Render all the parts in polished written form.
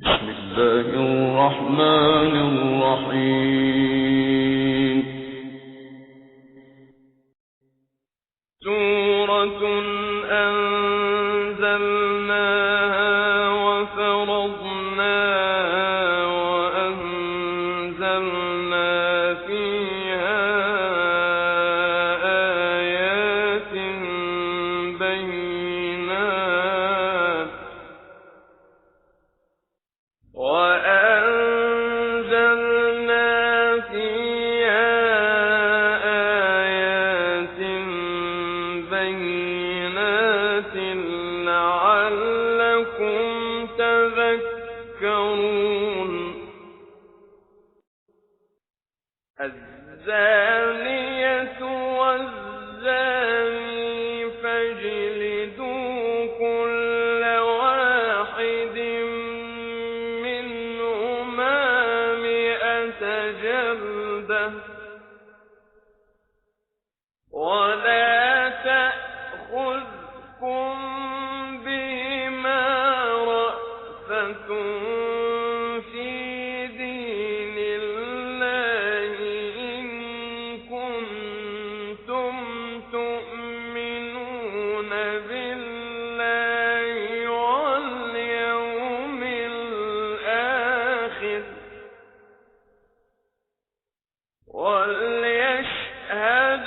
بسم الله الرحمن الرحيم. سورة أنزلناها وفرضناها وأنزلنا فيها آيات بينات لعلكم تذكرون. الزانية والزاني فاجلدوا كل واحد منهما 100 جلدة ولا تأخذكم بهما رأفة في دين الله إن كنتم تؤمنون بالله واليوم الآخر وليشهد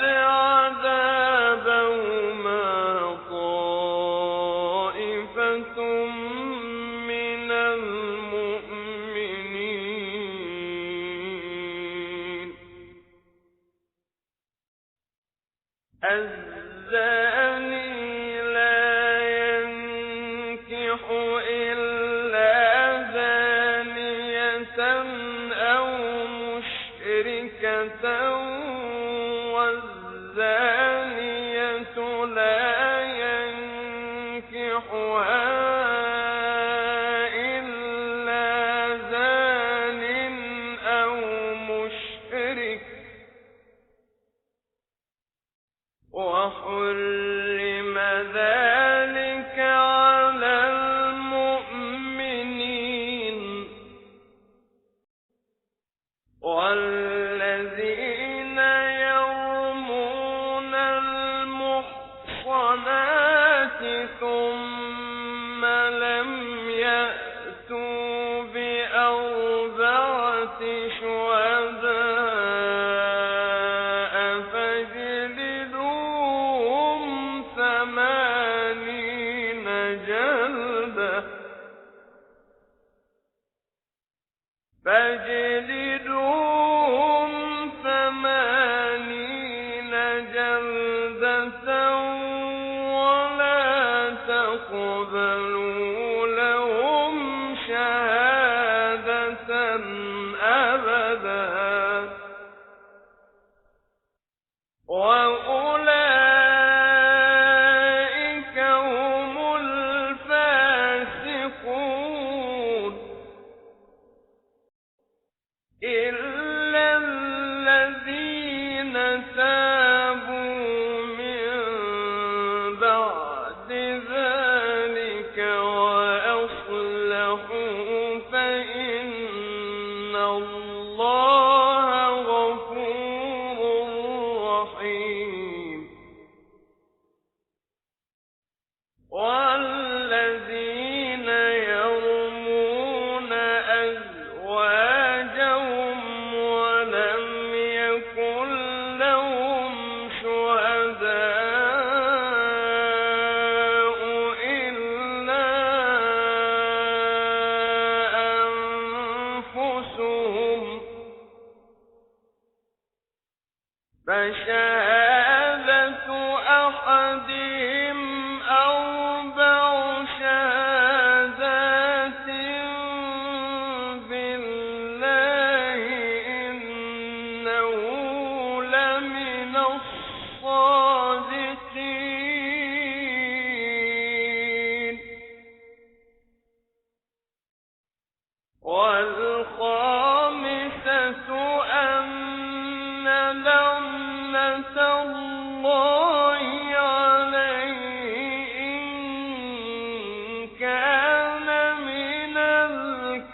عذابهما طائفة من المؤمنين. الزاني لا ينكح إلا زانية أو مشركة والزانية لا ينكحها إلا زان أو مشرك وحرم ذلك على المؤمنين. والذين يرمون المحصنات ثم لم يأتوا بأربعة شهداء فاجلدوهم 80 جلدة ولا تقبلوا لهم شهادة أبدا وأولئك هم الفاسقون. إلا الذين تابوا من بعد ذلك وأصلحوا فإن الله غفور رحيم. والذين يرمون أزواجهم ولم يكن لهم شهداء إلا أنفسهم فشهادة أحدهم 4 شهادات بالله إنه لمن الصادقين. والخامسة أن لعنة الله عليه إن كان من الكاذبين.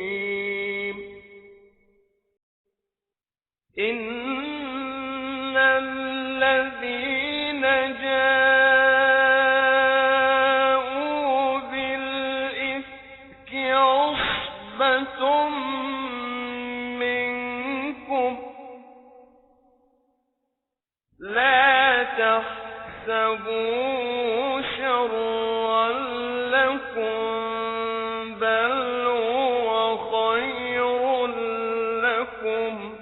حكيم إن الذين جاءوا بالإفك عصبة منكم لا تحسبوا شرا لكم بل هو خير لكم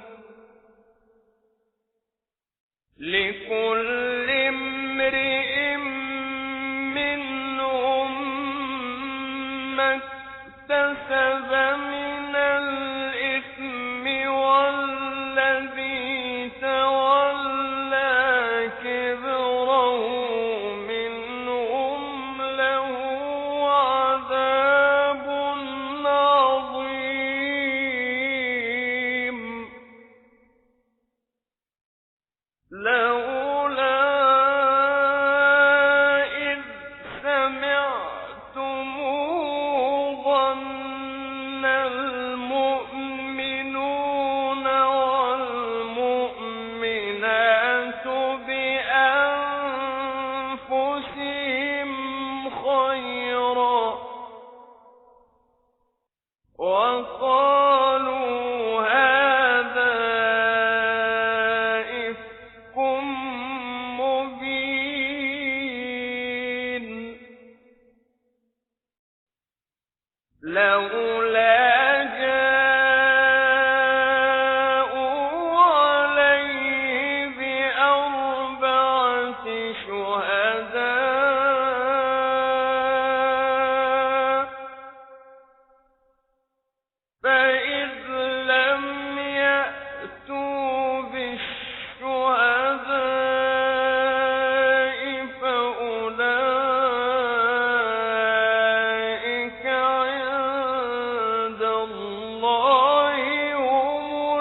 لكل امرئ منهم ما اكتسب من الإثم والذي تولى كبره منهم له عذاب عظيم لولا إذ سمعتموه ظن المؤمنون والمؤمنات بأنفسهم خيرا وقالوا هذا إفك مبين لولا جاءوا عليه بأربعة شهداء فإذ لم يأتوا بالشهداء فأولئك عند الله هم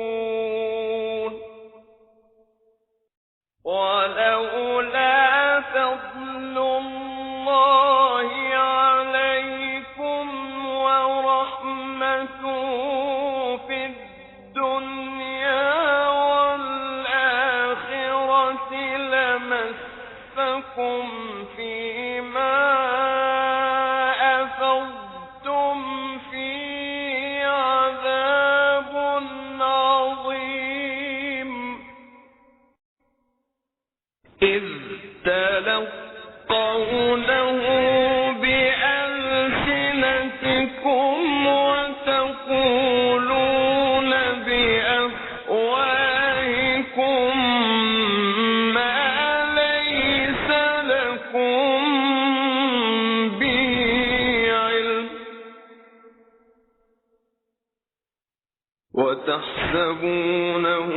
الكاذبون ولولا فضل الله عليكم ورحمته في الدنيا والآخرة لمسكم فيما أفضتم فيه عذاب عظيم إذ تلقونه بألسنتكم وتقولون بأفواهكم ما ليس لكم به علم وتحسبونه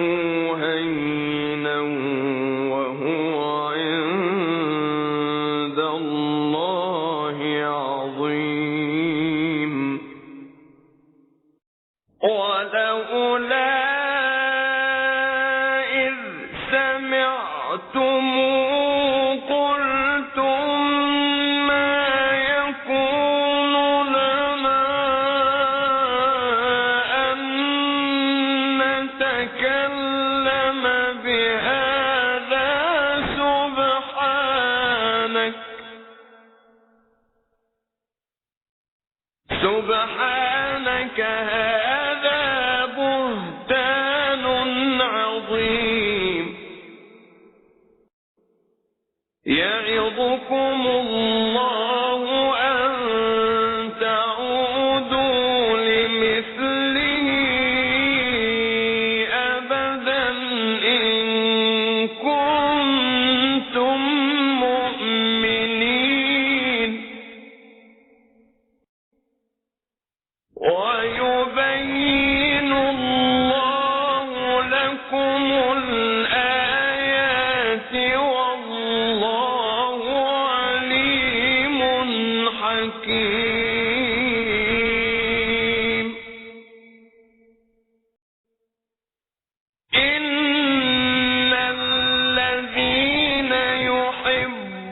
هينا وهو عند الله عظيم ولولا إذ سمعتموه قلتم ما يكون لنا أن نتكلم بهذا سبحانك هذا بهتان عظيم يعظكم الله أن تعودوا لمثله أبدا إن كنتم مؤمنين ويبين الله لكم الآيات والله عليم حكيم إن الذين يحبون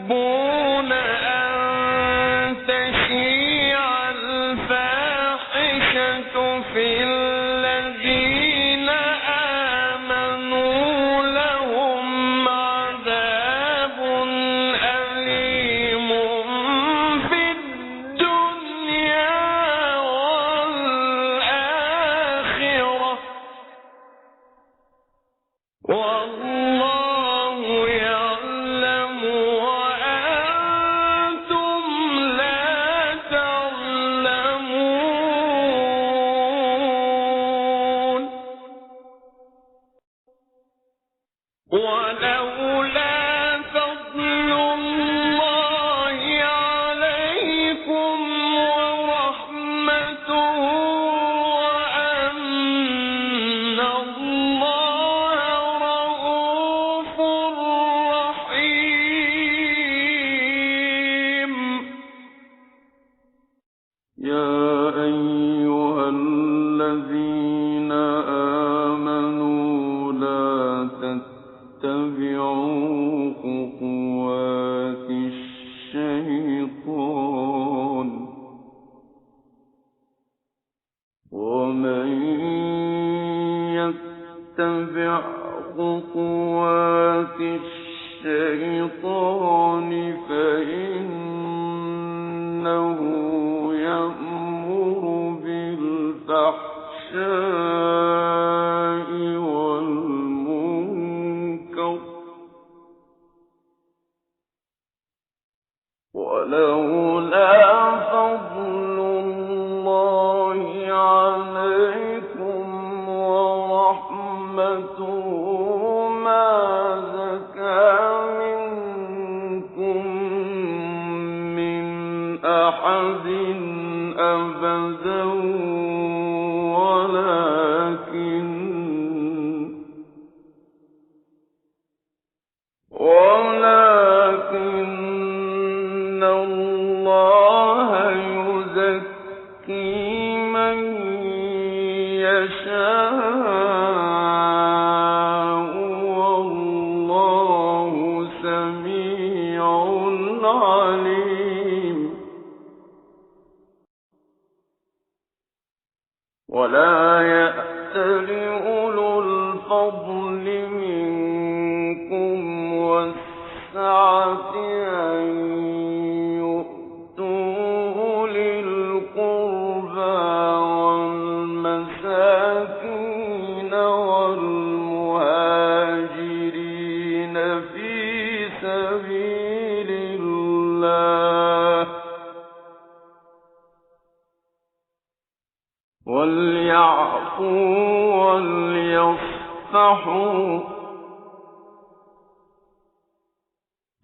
خطوات الشيطان فإنه يأمر بالفحشاء والمنكر ولولا فضل الله عليكم ورحمته ما زكى منكم من أحد أبدا ولكن الله يزكي من يشاء والله سميع عليم ولا يأتل أولو الفضل منكم والسعة أن يؤتوا أولي القربى والمساكين والمهاجرين في سبيل الله وليعفوا وليصفحوا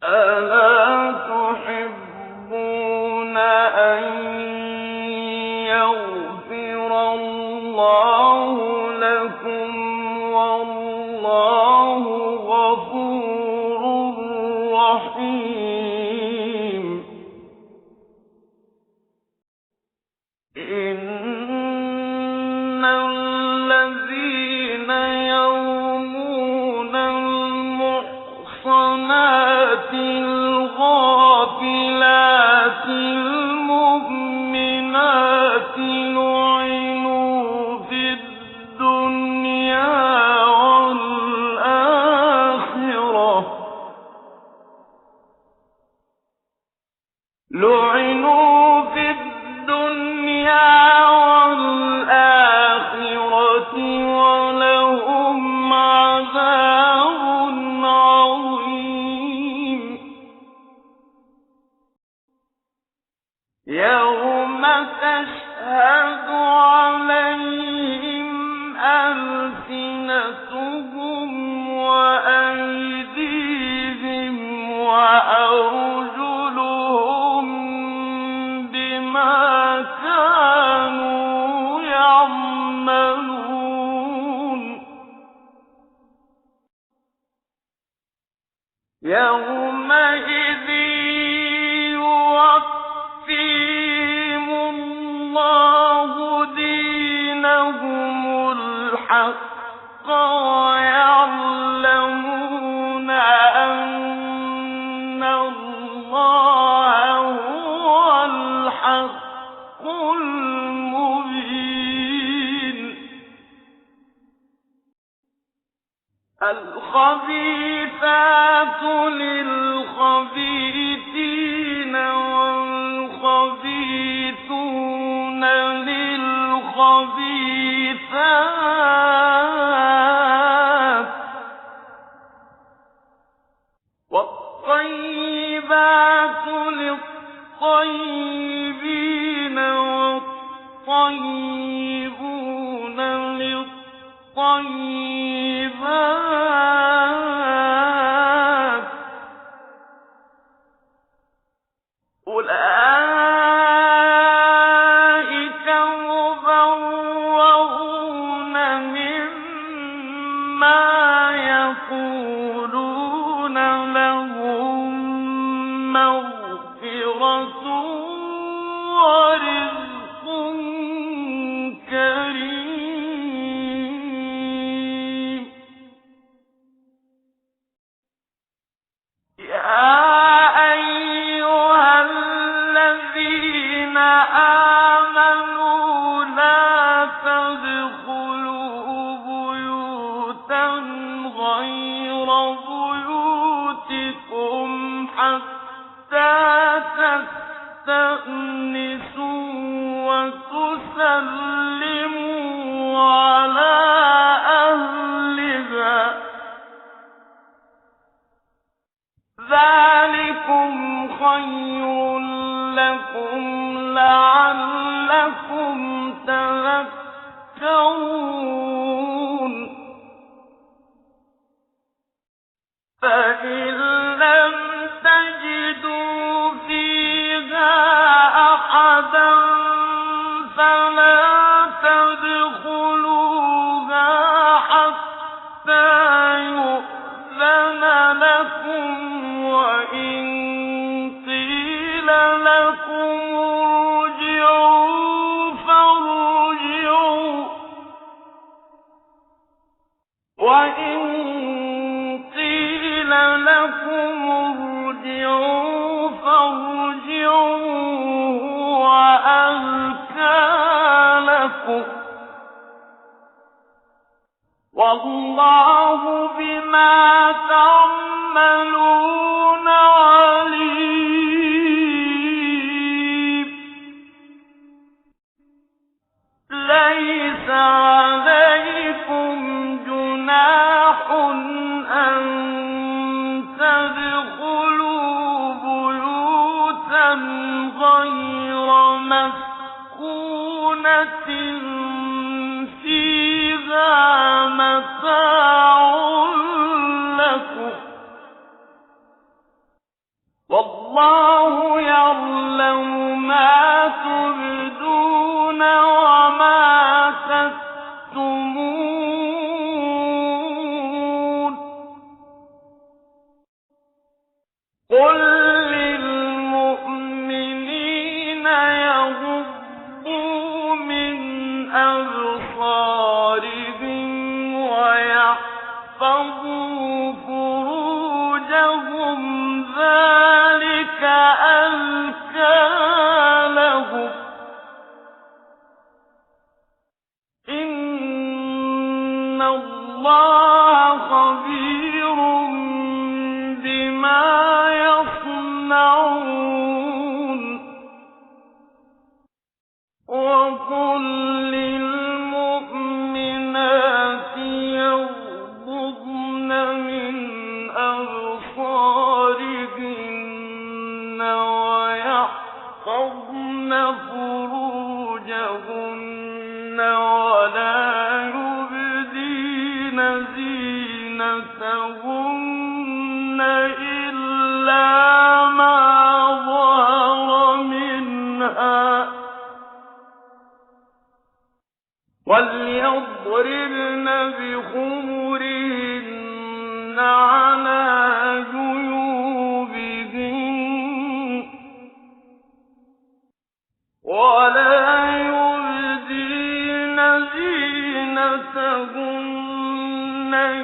ألا تحبون أن يغفر الله لكم والله غفور رحيم إن الذين يرمون المحصنات الغافلات المؤمنات لعنوا في الدنيا والآخرة ولهم عذاب عظيم يوم تشهد عليهم ألسنتهم وأيديهم وأرجلهم بما كانوا يعملون يومئذ يوفيهم الله دينهم الحق ويعلمون أن الله هو الحق المبين الخبيثات للخبيثين والخبيثون للخبيثات والطيبات للطيبين والطيبون للطيبات أولئك مبرؤون مما يقولون لهم مغفرة ورزق كريم يا أيها الذين آمنوا لا تدخلوا بيوتا غير حتى تستأنسوا وتسلموا على أهلها ذلكم خير لكم لعلكم تذكرون فإن لم تجدوا فيها أحدا فلا تدخلوها حتى يؤذن لكم وإن قيل لكم ارجعوا فارجعوا وإن قيل لكم ارجعوا فارجعوا هو أزكى لكم والله بما تعملون عليم ليس عليكم جناح أن تدخلوا بيوتا غير مسكونة فيها متاع لكم والله يعلم ما تبدون وما تكتمون قل للمؤمنين يغضوا من أبصارهم ويحفظوا فروجهم ذلك أزكى لهم إن الله خبير بما يصنعون وقل للمؤمنات يغضضن من أبصارهن ويحفظن فروجهن ولا يبدين زينتهن إلا ما ظهر منها وليضربن بخمرهن على جيوبهن ولا يبدين زينتهن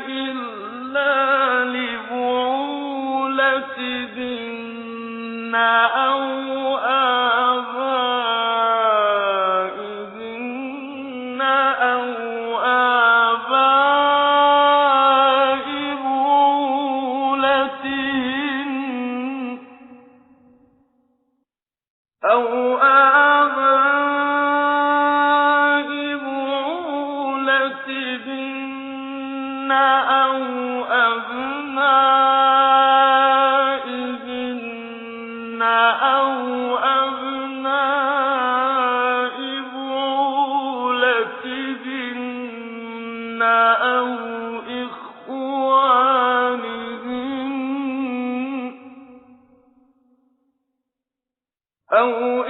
إلا لبعولتهن أو آبائهن أو آباء بعولتهن أو آباء بعولتهن أو أبنائهن أو أبناء بعولتهن أو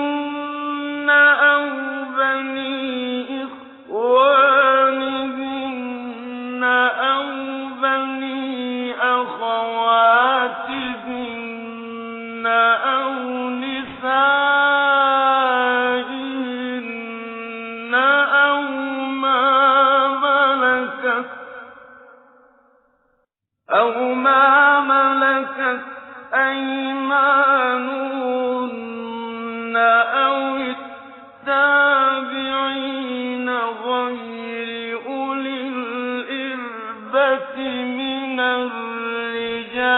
إخوانهن أو بني إخوانهن أو بني أخواتهن أو نسائهن أو ما ملكت أيمانهن أو التابعين غير أولي الإربة من الرجال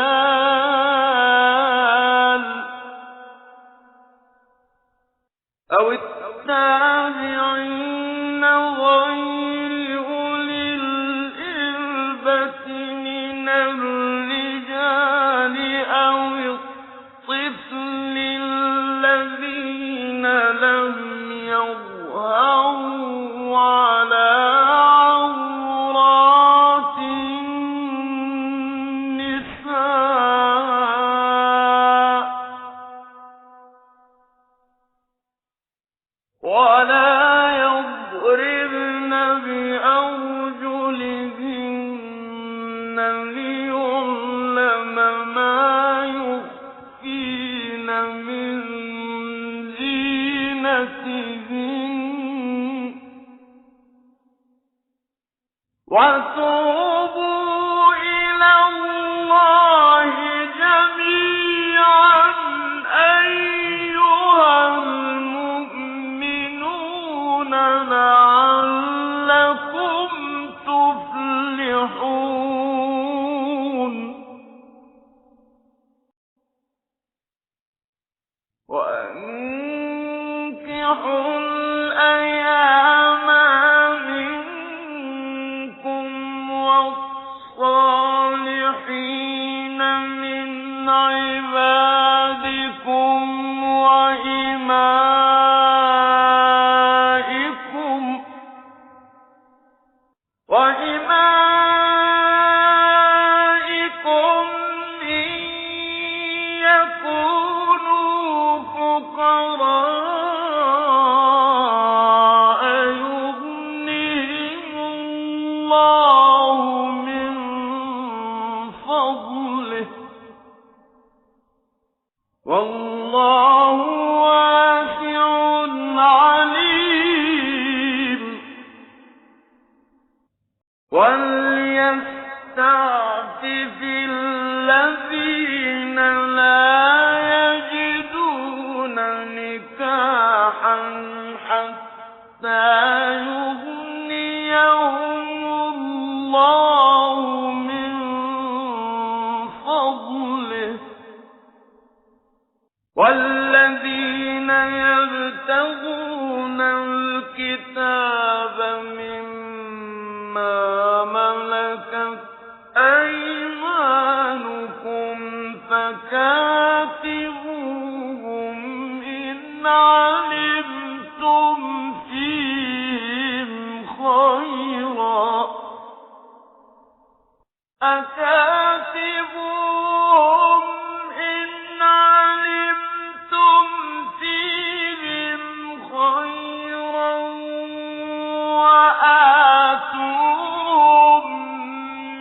وتوبوا إلى الله جميعا أيها المؤمنون لعلكم تفلحون وأنكحوا الأيام منكم والصالحين من عبادكم وإمائكم إن يكونوا فقراء يغنيهم الله من فضله والله واسع عليم وليستعفف الذين لا يجدون نكاحا حتى يغنيهم الله من فضله والذين يبتغون الكتاب مما ملكت أيمانكم فكاتبوهم إن علمتم فيهم خيرا أكاتبوهم إن علمتم فيهم خيرا وآتوهم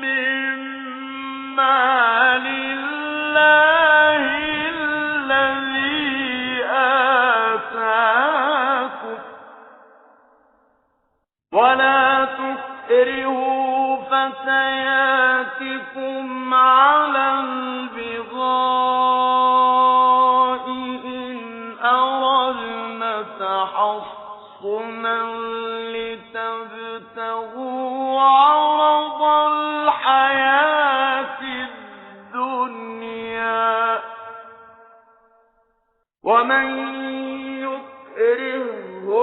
مما لله الذي آتاكم ولا تكرهوا فتياتكم على البغاء إن أردنا تحصنا لتبتغوا عرض الحياة الدنيا ومن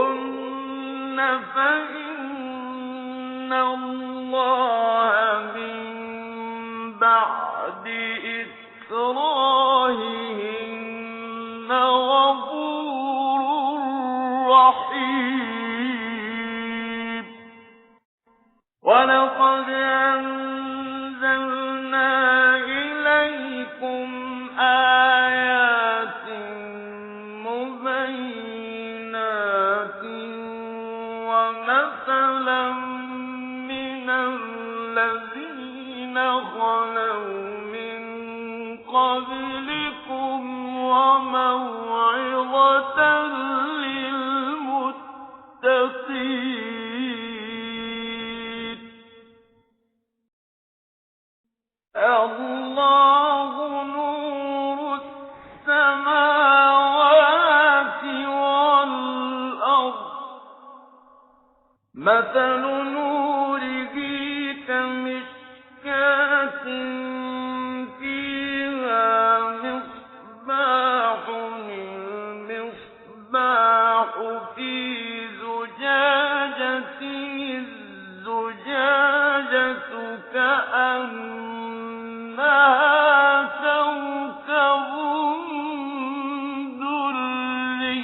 يكرهن فإن الله من بعد إكراههن غفور رحيم ولقد أنزلنا إليكم آيات مبينات ومثلا من الذين خلوا من قبلكم وموعظة للمتقين الله نور السماوات والأرض مثل نوره كمشكاة فيها مصباح المصباح في زجاجة الزجاجة كأنها كوكب دري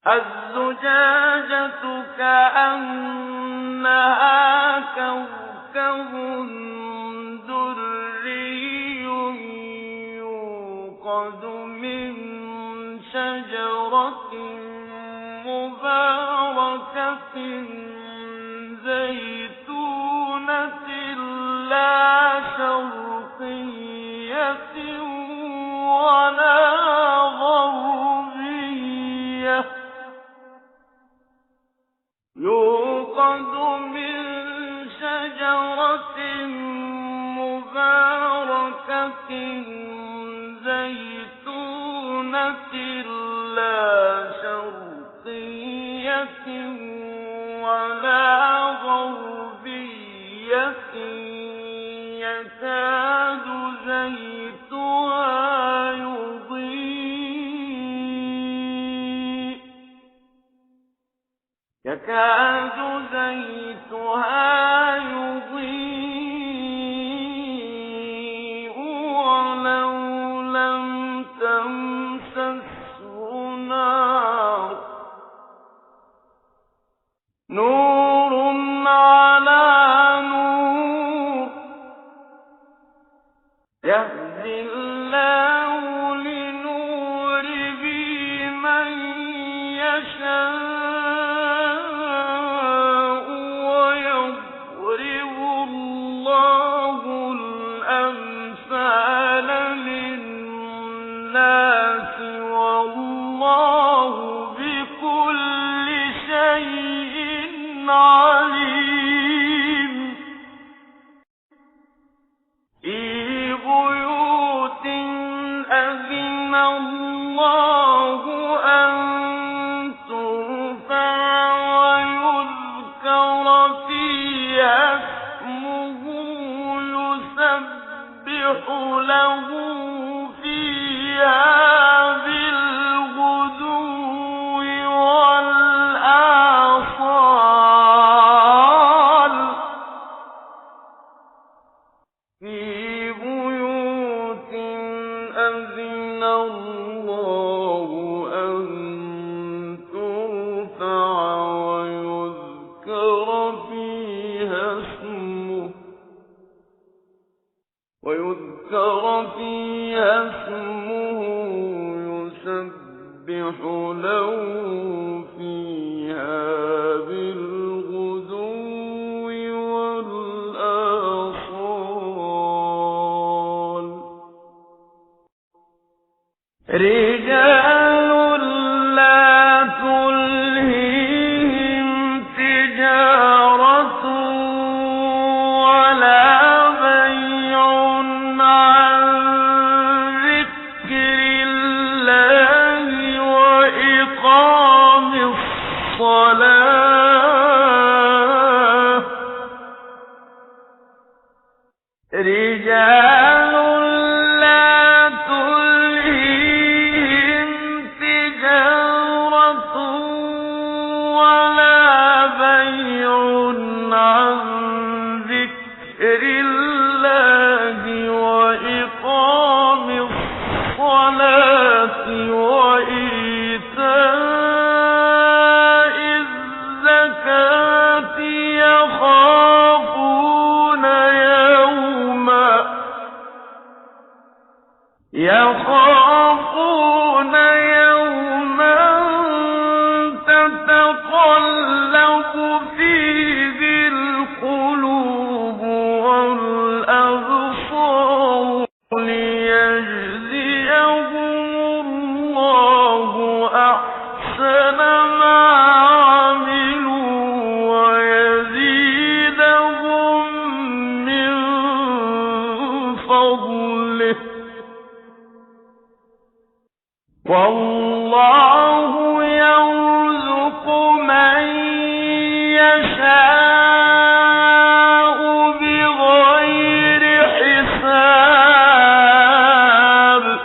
الزجاجة كأنها كوكب دري يوقد من شجرة مباركة زيتونة لا شرقية ولا غربية يوقد من زيتونة لا شرقية ولا غربية يكاد زيتها يضيء ولو لم تمسسه نار نور على نور يهدي الله لنوره من يشاء ويضرب الله الأمثال للناس والله بكل شيء عليم في بيوت أذن الله أن ترفع ويذكر فيها اسمه يسبح له فيها بالغدو والآصال في بيوت أذن الله أن ترفع ويذكر فيها اسمه يسبح له فيها بالغدو والآصال رجال لا تلهيهم تجارة ولا بيع عن ذكر الله وإقام الصلاة رجال لا تلهيهم تجارة ولا بيع عن ذكر الله وإقام الصلاة وإيتاء الزكاة يخافون يوما تتقلب فيه القلوب والأبصار ليجزيهم الله أحسن ما عملوا ويزيدهم من فضله والله يرزق من يشاء بغير حساب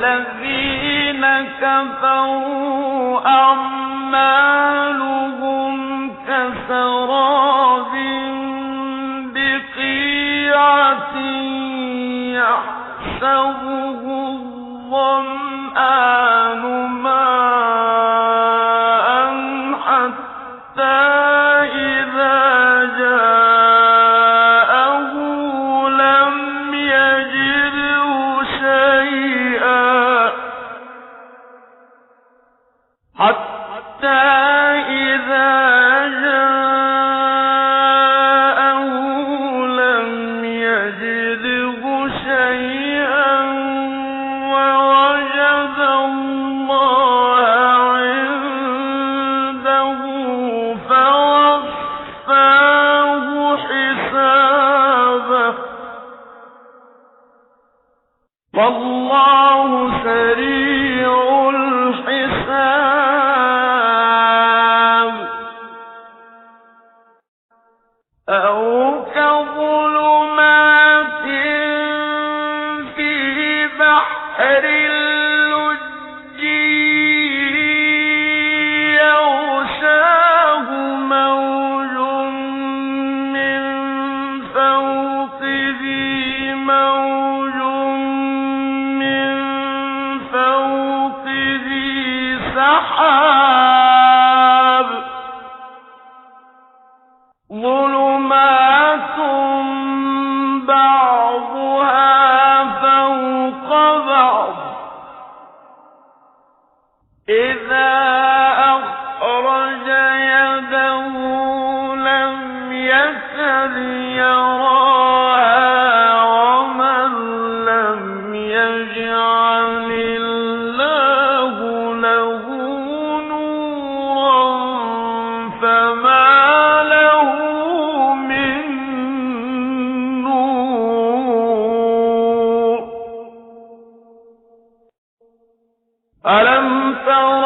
والذين كفروا أعمالهم كسراب بقيعة يحسبه الظمآن ماء حتى إذا جاءه لم يجده شيئا حتى والله سريع الحساب أو كظلمات في بحر اللج يغشاه موج من فوقه موج من فوقه سحاب ظلمات بعضها فوق بعض إذا أخرج يده لم يكد يراها ومن لم يجعل الله له نورا فما له من نور ألم تر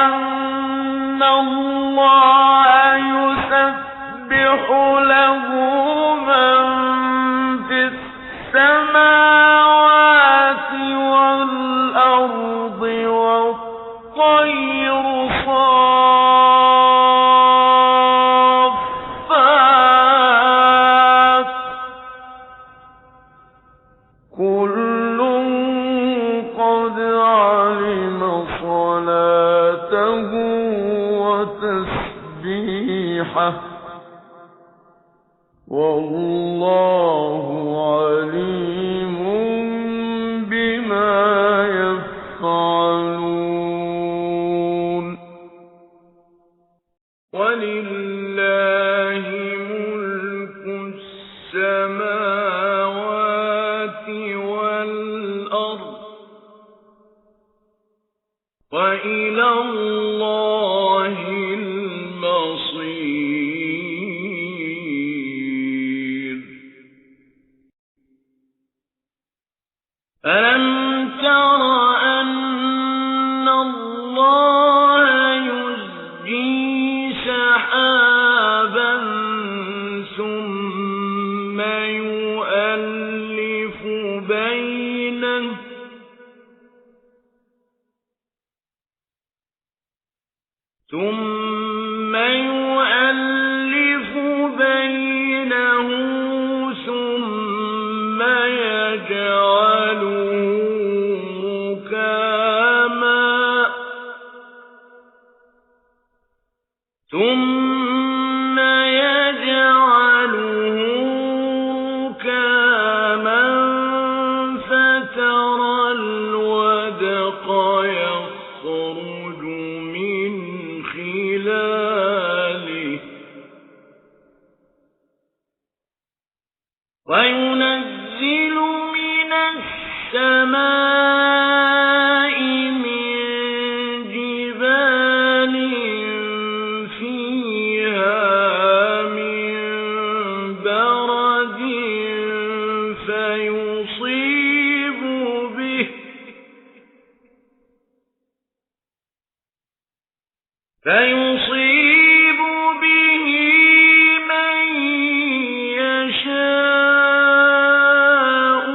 أن الله يسبح له من في السماوات والأرض والطير صافات كل قد علم صلاته وتسبيحه والله عليم بما يفعلون ولله ملك السماوات والأرض وإلى الله المصير ألم تر أن الله يزجي سحابا ثم يؤلف بينه ثم يجعله ركاما فترى الودق يخرج من خلاله وينزل من السماء من جبال فيها من برد فيصيب به من يشاء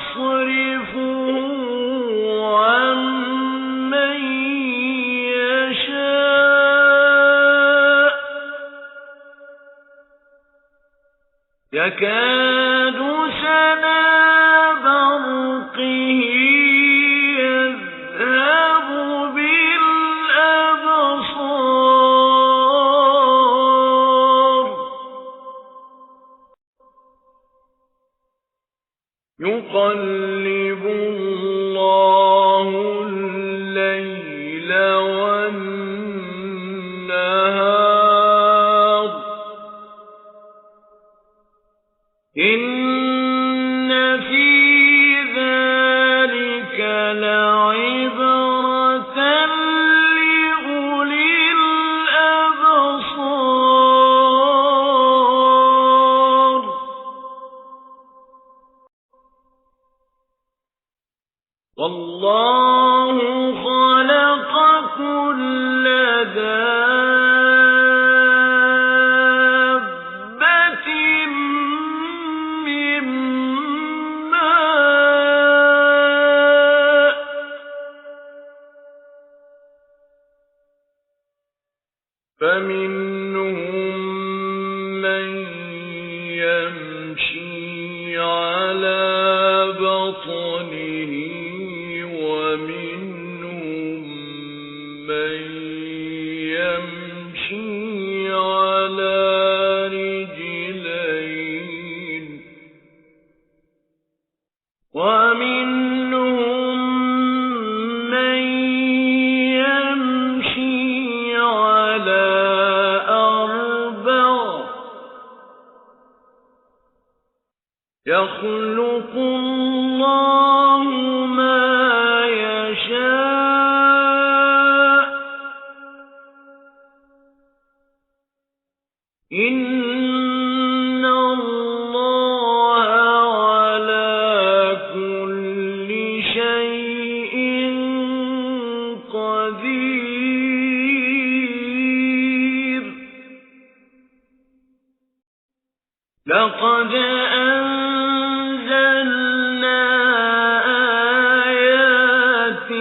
ويصرفه عن من يشاء يكاد سنا برقه يذهب بالأبصار يقلب الله الليل والنهار إن في ذلك لعبرة لأولي الأبصار والله خلق كل دابة من ماء فمنهم من يمشي على بطنه ومنهم من يمشي على رجلين ومنهم من يمشي على أربع يخلق الله ما يشاء إن الله على كل شيء قدير لقد أنزلنا آيات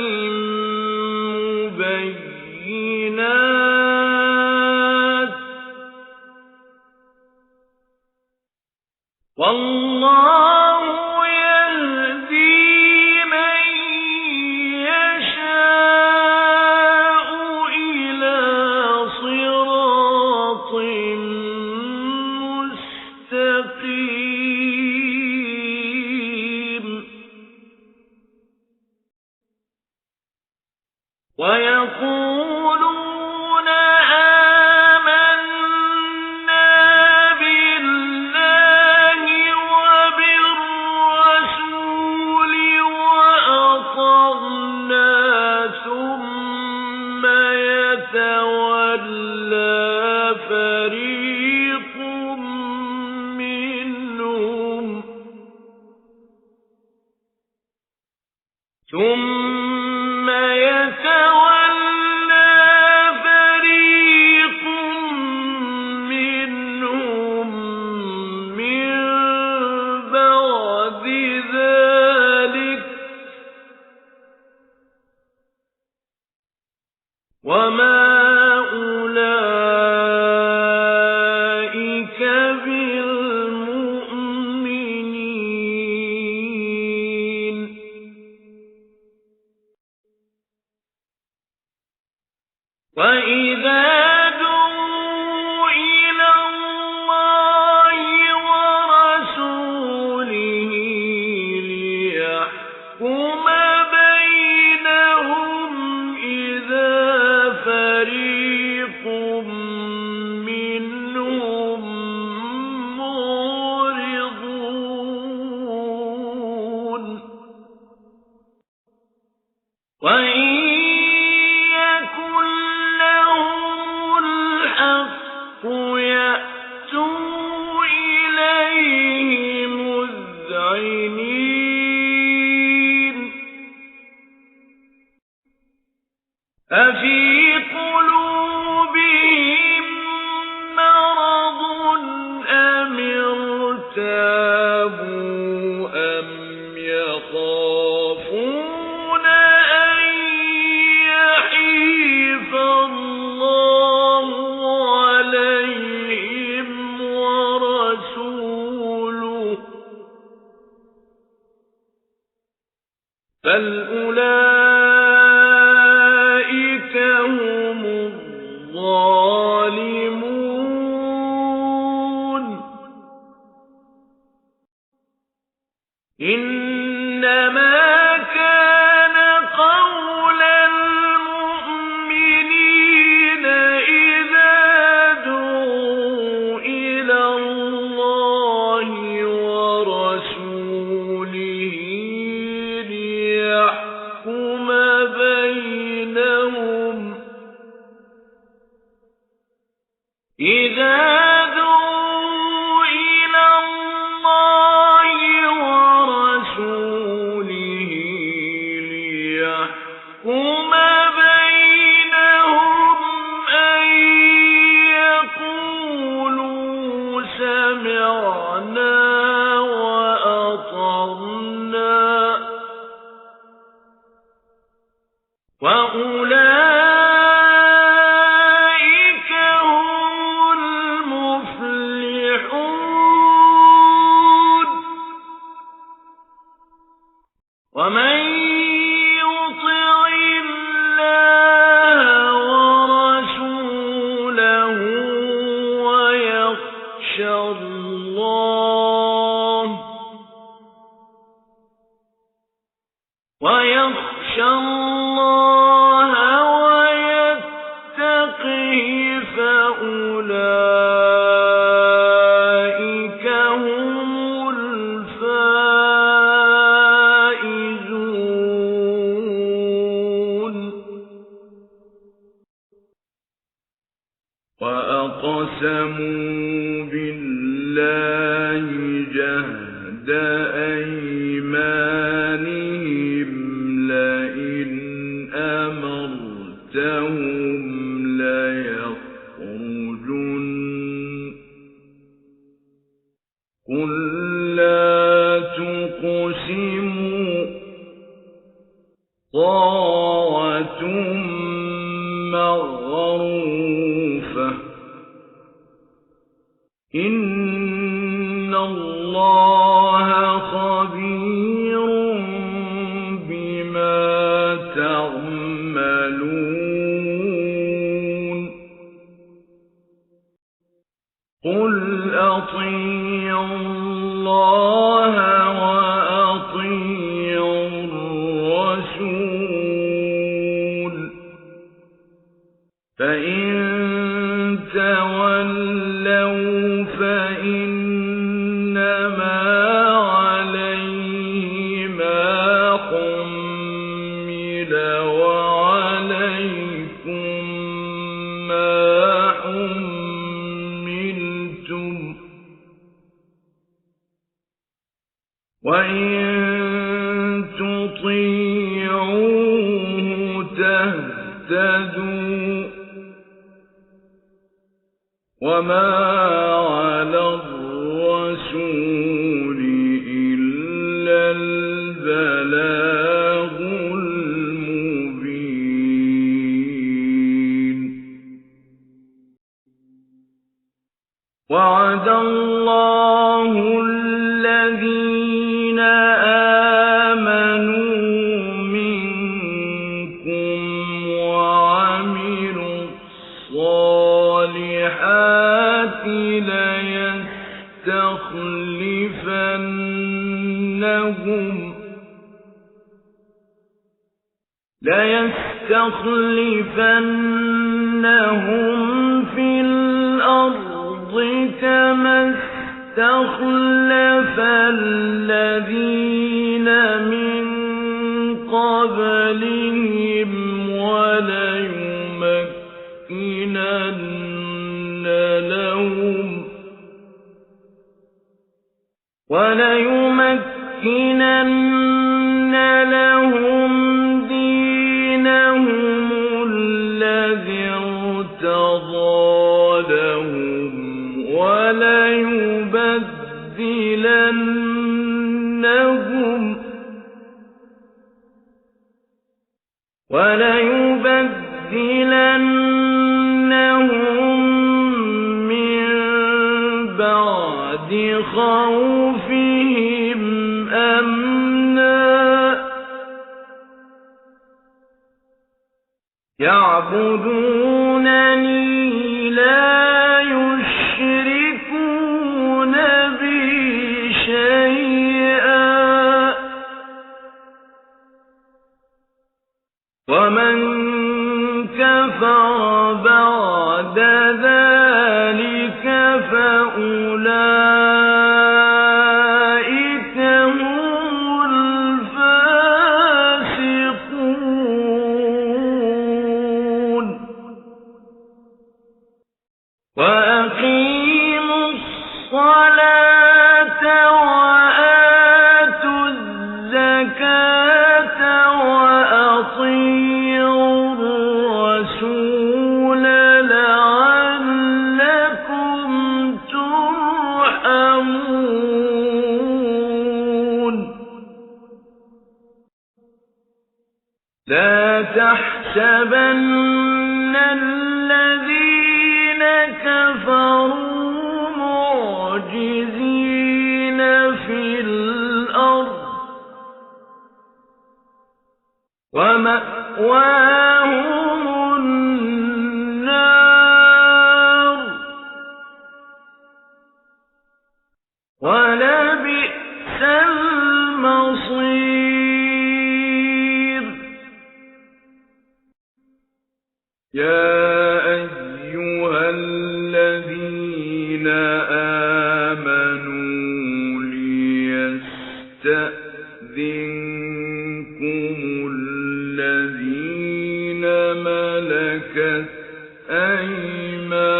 مبينات والله يهدي من يشاء إلى صراط مستقيم ويقولون آمنا بالله وبالرسول وأطعنا ثم يتولى فريق منهم من بعد ذلك وما أولئك بالمؤمنين وإذا دعوا إلى الله ورسوله ليحكم بينهم إذا فريق منهم معرضون وإن يكن لهم الحق يأتوا إليه مذعنين أفي قلوبهم مرض أم ارتابوا أم يخافون أن يحيف الله عليهم ورسوله بل أولئك هم الظالمون إنما كان قول المؤمنين إذا دعوا إلى الله ورسوله ليحكم بينهم إذا دعوا إلى الله ورسوله سمعنا وأطعنا وأولئك هم المفلحون ومن يطع الله ورسوله ويخشى الله ويتقه فأولئك هم الفائزون وأقسموا بالله جهد أيمانهم لئن أمرتهم ليخرجن قل لا تقسموا طاعة معروفة إن الله خبير بما تعملون قل أطيعوا الله وأطيعوا الرسول فإن تولوا فإنما عليه ما حمل وعليكم ما حملتم وإن تطيعوه تهتدوا وما على الرسول إلا البلاغ المبين وعد الله الذين آمنوا منكم وعملوا الصالحات ليستخلفنهم في الأرض كما استخلف الذين من قبلهم وليمكنن لهم دينهم الذي ارتضى لهم وليبدلنهم من بعد خوفهم أمنا يعبدونني لا يشركون بي شيئا ومن كفر بعد ذلك فأولئك هم الفاسقون وأقيموا الصلاة وآتوا الزكاة وأطيعوا الرسول لعلكم ترحمون تحسبن الذين كفروا معجزين في الأرض ومأواهم النار ولبئس المصير يا أيها الذين آمنوا ليستأذنكم الذين ملكت أيمانكم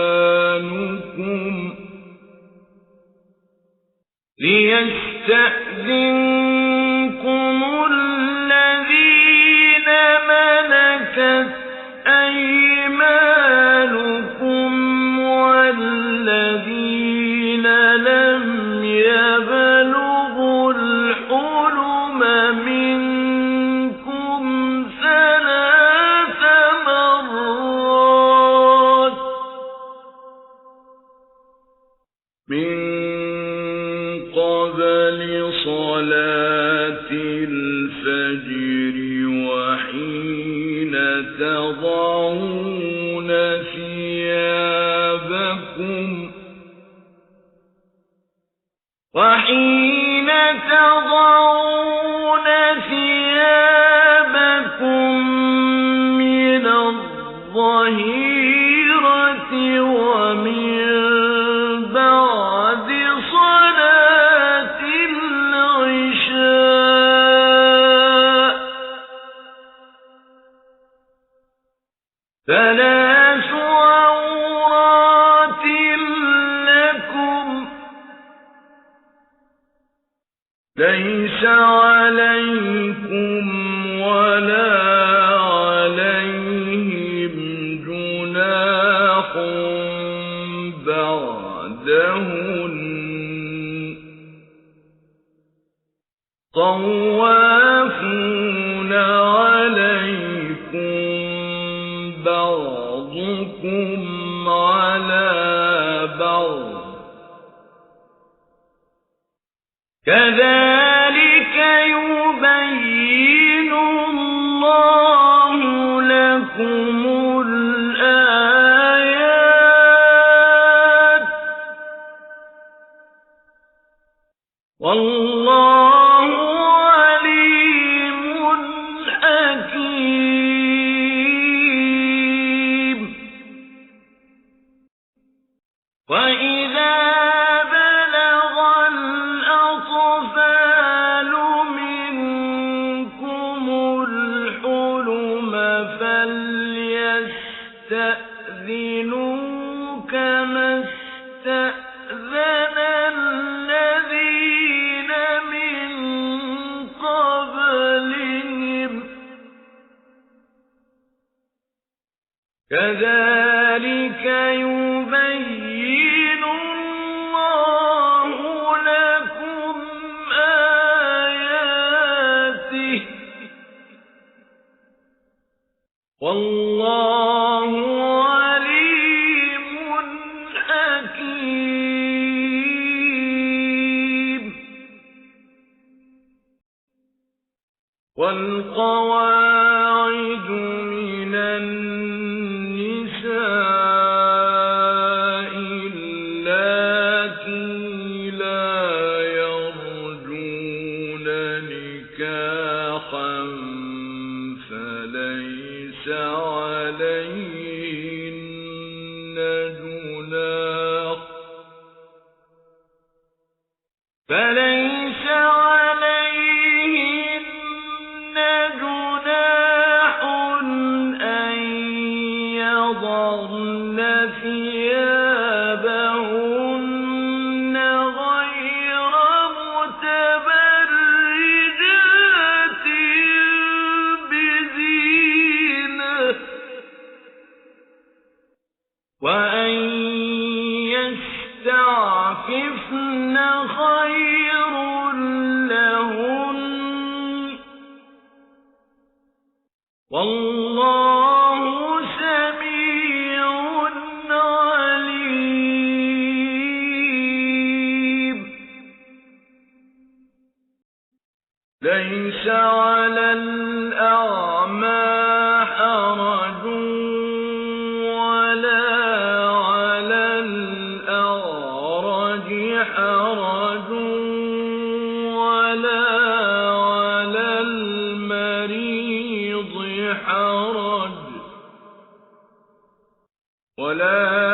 والذين لم يبلغوا الحلم منكم 3 مرات من قبل صلاة الفجر وحين تضعون ثيابكم من الظهيرة ومن بعد صلاة العشاء 3 عورات لكم ليس عليكم ولا عليهم جناح بعدهن طوافون عليكم بعضكم على بعض كذلك يبين الله لكم الآيات والله عليم حكيم وإذا فليستأذنوا كما استأذن الذين من قبلهم كذلك يبين الله لكم آياته والله عليم حكيم والقواعد من النساء اللاتي لا يرجون نكاحا فليس عليهن جناح أن يضعن ثيابهن غير متبرجات بزينة وأن يستعففن خيرا ليس على الأعمى حرج ولا على الأعرج حرج ولا على المريض حرج ولا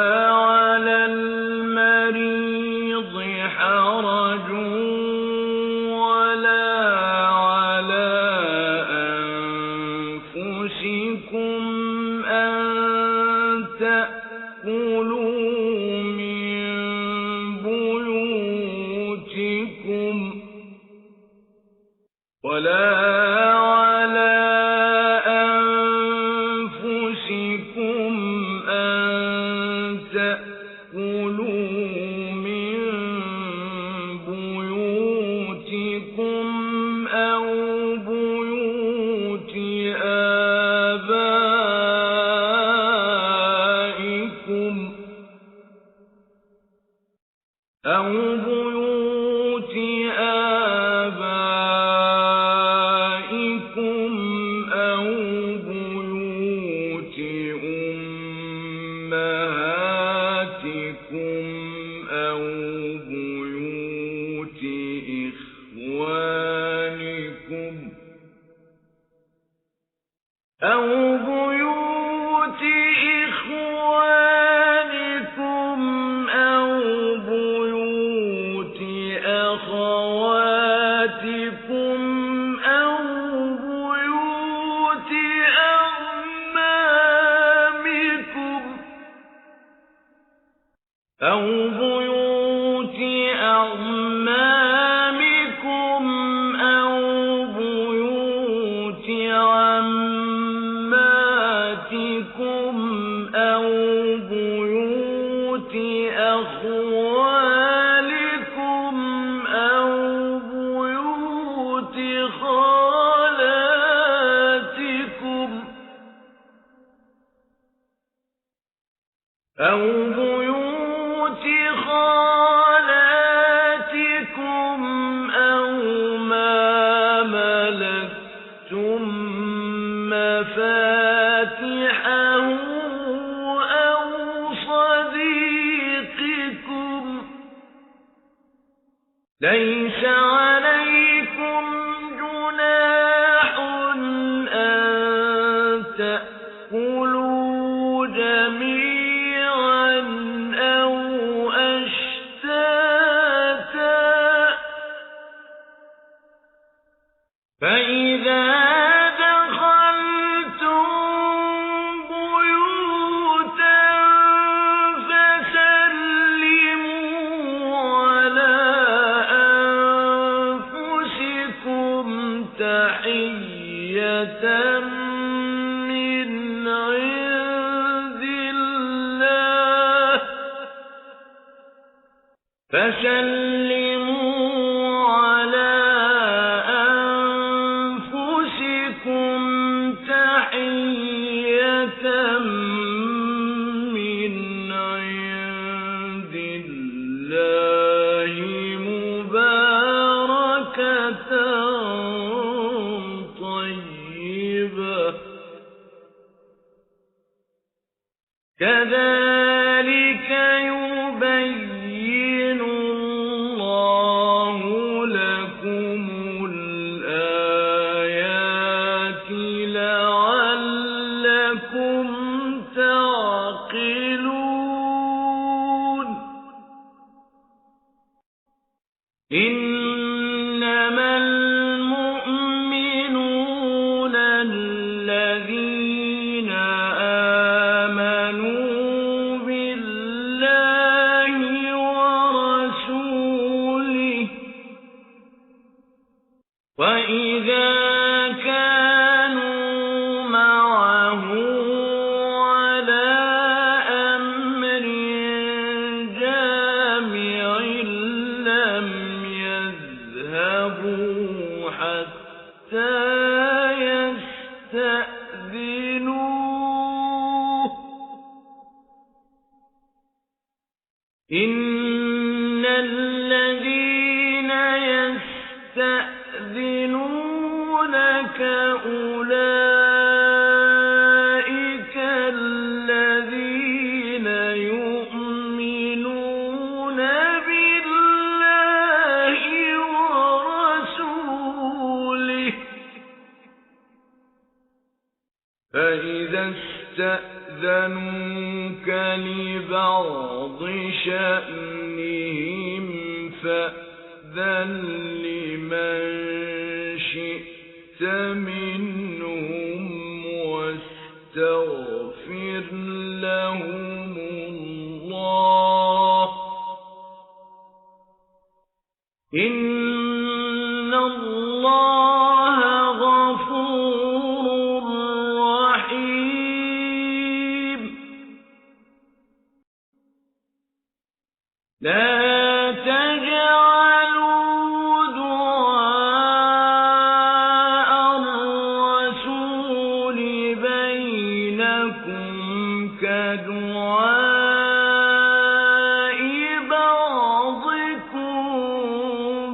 على أنفسكم أن تأكلوا من بيوتكم أو بيوت آبائكم أو بيوت أمهاتكم أو بيوت إخوانكم أو بيوت أخواتكم أو بيوت أعمامكم أو بيوت عماتكم أو بيوت أخوالكم أو بيوت خالاتكم أو ما ملكتم مفاتحه أو صديقكم ليس عليكم جناح أن تأكلوا جميعا أو أشتاتا فإذا دخلتم بيوتا فسلموا على أنفسكم تحية من عند الله مباركة طيبة كذلك يبين الله لكم الآيات لعلكم تعقلون إنما المؤمنون الذين آمنوا بالله ورسوله وإذا كانوا معه على أمر جامع لم يذهبوا حتى يستأذنوه إن الذين يستأذنون يأذنوك لبعض شأنهم فأذن لمن شئت منهم واستغفر لهم الله إن الله غفور رحيم لا تجعلوا دعاء الرسول بينكم كدعاء بعضكم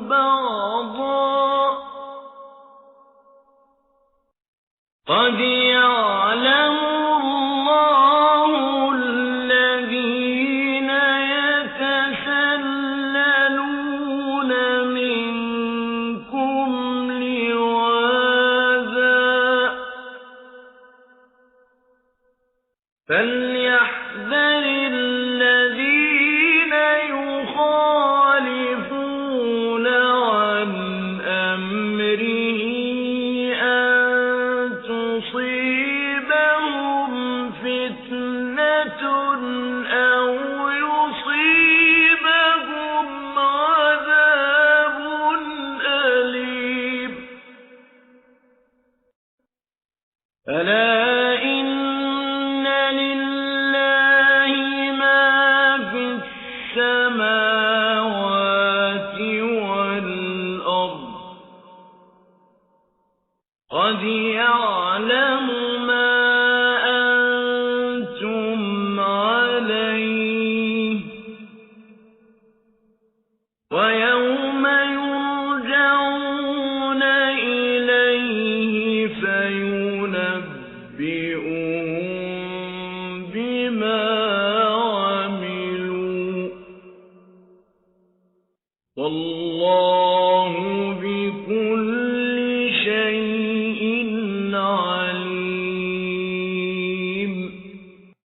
بعضا قد يعلم الله الذين يتسللون منكم لواذا فليحذر الذين يخالفون عن أمره أن تصيبهم فتنة أو يصيبهم عذاب أليم ألا إن لله ما في السماوات والأرض قد يعلم ما أنتم عليه ويوم يرجعون إليه فينبئهم بما عملوا والله